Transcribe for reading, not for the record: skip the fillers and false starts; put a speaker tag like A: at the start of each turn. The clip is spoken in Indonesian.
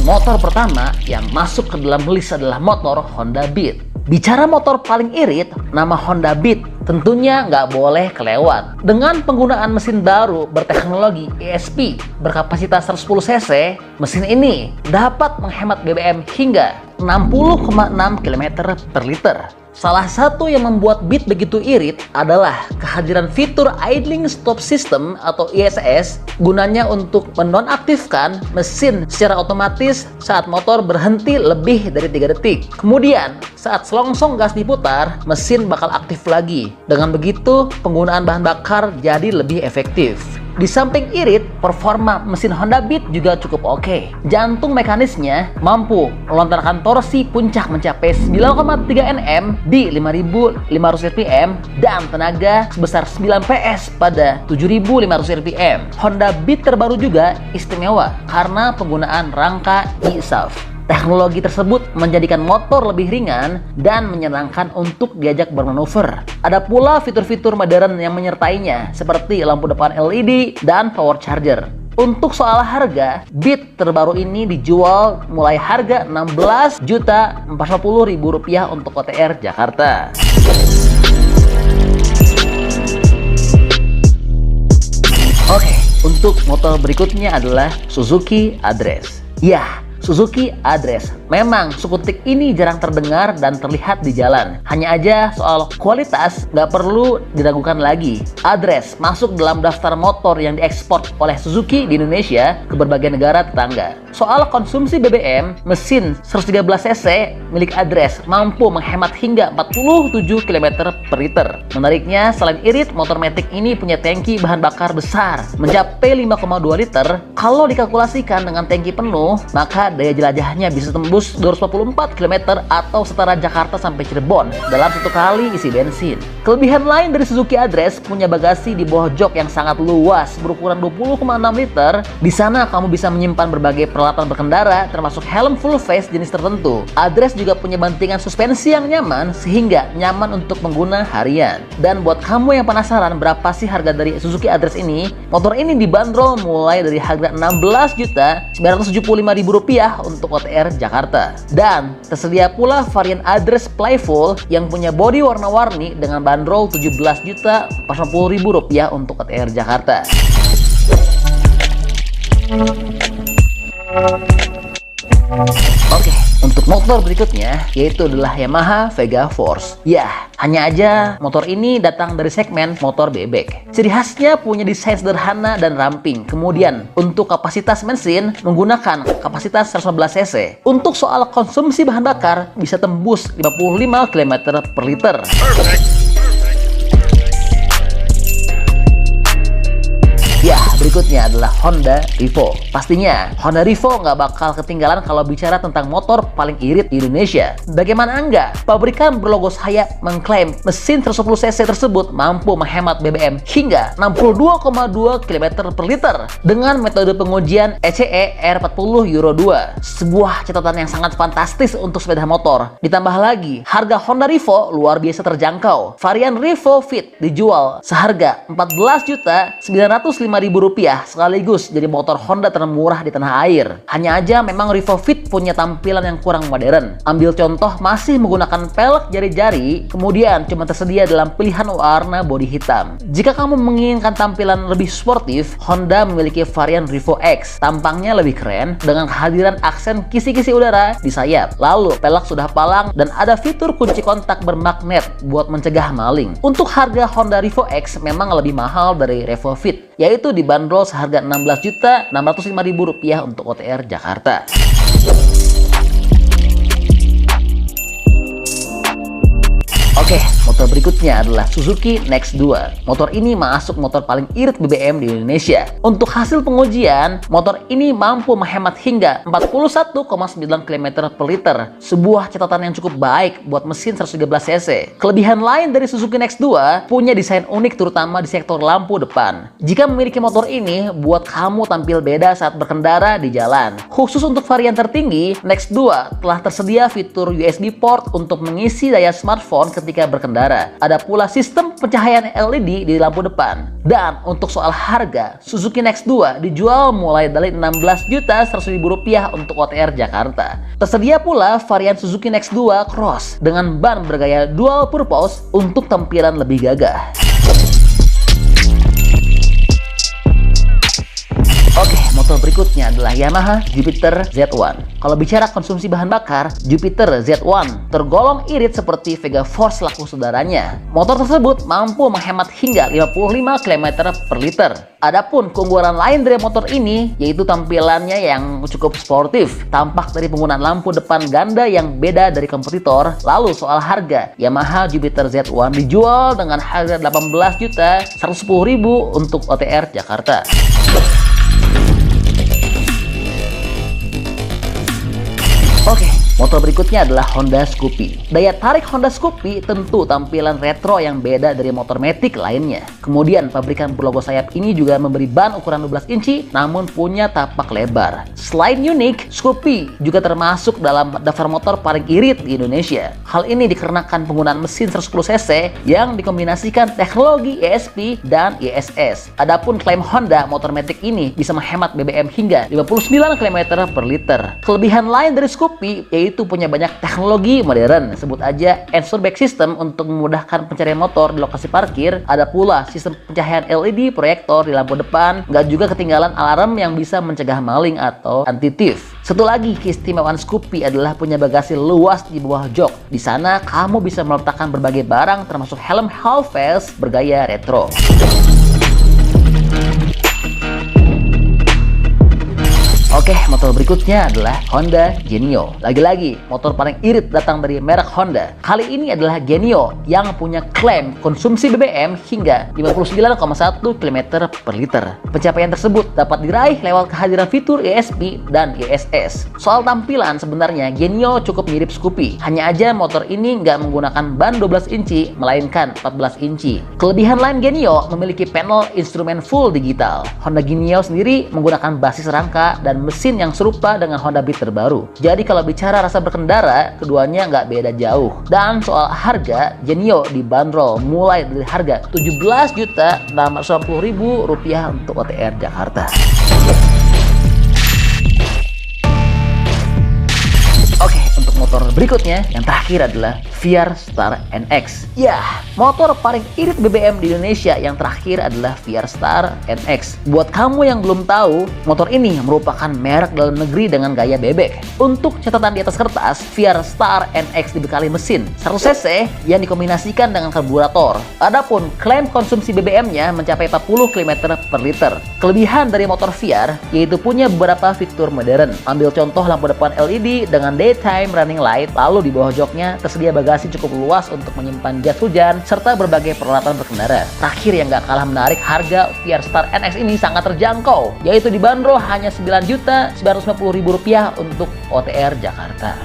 A: motor pertama yang masuk ke dalam list adalah motor Honda Beat. Bicara motor paling irit, nama Honda Beat tentunya nggak boleh kelewat. Dengan penggunaan mesin baru berteknologi ESP berkapasitas 110 cc, mesin ini dapat menghemat BBM hingga 60,6 km per liter. Salah satu yang membuat Beat begitu irit adalah kehadiran fitur Idling Stop System atau ISS, gunanya untuk menonaktifkan mesin secara otomatis saat motor berhenti lebih dari 3 detik. Kemudian, saat selongsong gas diputar, mesin bakal aktif lagi. Dengan begitu, penggunaan bahan bakar jadi lebih efektif. Di samping irit, performa mesin Honda Beat juga cukup oke. Jantung mekanisnya mampu melontarkan torsi puncak mencapai 9,3 Nm di 5.500 rpm dan tenaga sebesar 9 PS pada 7.500 rpm. Honda Beat terbaru juga istimewa karena penggunaan rangka e-SAF. Teknologi tersebut menjadikan motor lebih ringan dan menyenangkan untuk diajak bermanuver. Ada pula fitur-fitur modern yang menyertainya, seperti lampu depan LED dan power charger. Untuk soal harga, Beat terbaru ini dijual mulai harga Rp16.450.000 untuk OTR Jakarta. Oke, untuk motor berikutnya adalah Suzuki Address. Ya, Suzuki Address. Memang skutik ini jarang terdengar dan terlihat di jalan. Hanya aja soal kualitas nggak perlu diragukan lagi. Address masuk dalam daftar motor yang diekspor oleh Suzuki di Indonesia ke berbagai negara tetangga. Soal konsumsi BBM, mesin 113 cc milik Address mampu menghemat hingga 47 km per liter. Menariknya, selain irit, motor matic ini punya tangki bahan bakar besar, mencapai 5,2 liter. Kalau dikalkulasikan dengan tangki penuh, maka daya jelajahnya bisa tembus 244 km atau setara Jakarta sampai Cirebon dalam satu kali isi bensin. Kelebihan lain dari Suzuki Address punya bagasi di bawah jok yang sangat luas berukuran 20,6 liter. Di sana kamu bisa menyimpan berbagai peralatan berkendara termasuk helm full face jenis tertentu. Address juga punya bantingan suspensi yang nyaman sehingga nyaman untuk pengguna harian. Dan buat kamu yang penasaran berapa sih harga dari Suzuki Address ini, motor ini dibanderol mulai dari harga Rp16.975.000 untuk OTR Jakarta. Dan tersedia pula varian Address Playful yang punya bodi warna-warni dengan bandrol Rp17.450.000 untuk OTR Jakarta. Oke, untuk motor berikutnya yaitu adalah Yamaha Vega Force. Ya, hanya aja motor ini datang dari segmen motor bebek. Ciri khasnya punya desain sederhana dan ramping. Kemudian, untuk kapasitas mesin menggunakan kapasitas 115 cc. Untuk soal konsumsi bahan bakar bisa tembus 55 km per liter. Ya, berikutnya adalah Honda Revo. Pastinya, Honda Revo nggak bakal ketinggalan kalau bicara tentang motor paling irit di Indonesia. Bagaimana enggak? Pabrikan berlogo sayap mengklaim mesin 110 cc tersebut mampu menghemat BBM hingga 62,2 km per liter dengan metode pengujian ECE R40 Euro 2. Sebuah catatan yang sangat fantastis untuk sepeda motor. Ditambah lagi, harga Honda Revo luar biasa terjangkau. Varian Revo Fit dijual seharga Rp14.905.000 sekaligus jadi motor Honda termurah di tanah air. Hanya aja memang Revo Fit punya tampilan yang kurang modern. Ambil contoh masih menggunakan pelek jari-jari, kemudian cuma tersedia dalam pilihan warna bodi hitam. Jika kamu menginginkan tampilan lebih sportif, Honda memiliki varian Revo X. Tampangnya lebih keren dengan kehadiran aksen kisi-kisi udara di sayap. Lalu pelek sudah palang dan ada fitur kunci kontak bermagnet buat mencegah maling. Untuk harga Honda Revo X memang lebih mahal dari Revo Fit, yaitu dibanderol seharga Rp16.605.000 untuk OTR Jakarta. Oke, motor berikutnya adalah Suzuki Next 2. Motor ini masuk motor paling irit BBM di Indonesia. Untuk hasil pengujian, motor ini mampu menghemat hingga 41,9 km per liter. Sebuah catatan yang cukup baik buat mesin 113 cc. Kelebihan lain dari Suzuki Next 2 punya desain unik terutama di sektor lampu depan. Jika memiliki motor ini, buat kamu tampil beda saat berkendara di jalan. Khusus untuk varian tertinggi, Next 2 telah tersedia fitur USB port untuk mengisi daya smartphone ketika berkendara. Ada pula sistem pencahayaan LED di lampu depan. Dan untuk soal harga, Suzuki Next 2 dijual mulai dari Rp16.100.000 untuk OTR Jakarta. Tersedia pula varian Suzuki Next 2 Cross dengan ban bergaya dual purpose untuk tampilan lebih gagah. Oke, motor berikutnya adalah Yamaha Jupiter Z1. Kalau bicara konsumsi bahan bakar, Jupiter Z1 tergolong irit seperti Vega Force laku saudaranya. Motor tersebut mampu menghemat hingga 55 km per liter. Adapun keunggulan lain dari motor ini yaitu tampilannya yang cukup sportif, tampak dari penggunaan lampu depan ganda yang beda dari kompetitor. Lalu soal harga, Yamaha Jupiter Z1 dijual dengan harga Rp18.110.000 untuk OTR Jakarta. Oke, motor berikutnya adalah Honda Scoopy. Daya tarik Honda Scoopy tentu tampilan retro yang beda dari motor matic lainnya. Kemudian pabrikan berlogo sayap ini juga memberi ban ukuran 12 inci namun punya tapak lebar. Selain unik, Scoopy juga termasuk dalam daftar motor paling irit di Indonesia. Hal ini dikarenakan penggunaan mesin 110cc yang dikombinasikan teknologi ESP dan ESS. Adapun klaim Honda, motor matic ini bisa menghemat BBM hingga 59 km per liter. Kelebihan lain dari Scoopy yaitu punya banyak teknologi modern. Sebut aja Ensure Back System untuk memudahkan pencarian motor di lokasi parkir. Ada pula sistem pencahayaan LED proyektor di lampu depan. Nggak juga ketinggalan alarm yang bisa mencegah maling atau anti-thief. Satu lagi keistimewaan Scoopy adalah punya bagasi luas di bawah jok. Di sana kamu bisa meletakkan berbagai barang termasuk helm half face bergaya retro. Oke, motor berikutnya adalah Honda Genio. Lagi-lagi, motor paling irit datang dari merek Honda. Kali ini adalah Genio yang punya klaim konsumsi BBM hingga 59,1 km per liter. Pencapaian tersebut dapat diraih lewat kehadiran fitur ESP dan ESS. Soal tampilan sebenarnya Genio cukup mirip Scoopy. Hanya aja motor ini nggak menggunakan ban 12 inci, melainkan 14 inci. Kelebihan lain Genio memiliki panel instrumen full digital. Honda Genio sendiri menggunakan basis rangka dan mesin yang serupa dengan Honda Beat terbaru. Jadi kalau bicara rasa berkendara, keduanya nggak beda jauh. Dan soal harga, Genio dibanderol mulai dari harga Rp17.690.000 untuk OTR Jakarta. Oke, untuk motor berikutnya yang terakhir adalah Firstar NX. Ya, motor paling irit BBM di Indonesia yang terakhir adalah Firstar NX. Buat kamu yang belum tahu, motor ini merupakan merek dalam negeri dengan gaya bebek. Untuk catatan di atas kertas, Firstar NX dibekali mesin 100cc yang dikombinasikan dengan karburator. Adapun klaim konsumsi BBM-nya mencapai 40 km per liter. Kelebihan dari motor Fiar yaitu punya beberapa fitur modern. Ambil contoh lampu depan LED dengan daytime running light, lalu di bawah joknya tersedia bagasi cukup luas untuk menyimpan jas hujan serta berbagai peralatan berkendara. Terakhir yang gak kalah menarik, harga Firstar NX ini sangat terjangkau, yaitu dibanderol hanya Rp9.950.000 untuk OTR Jakarta.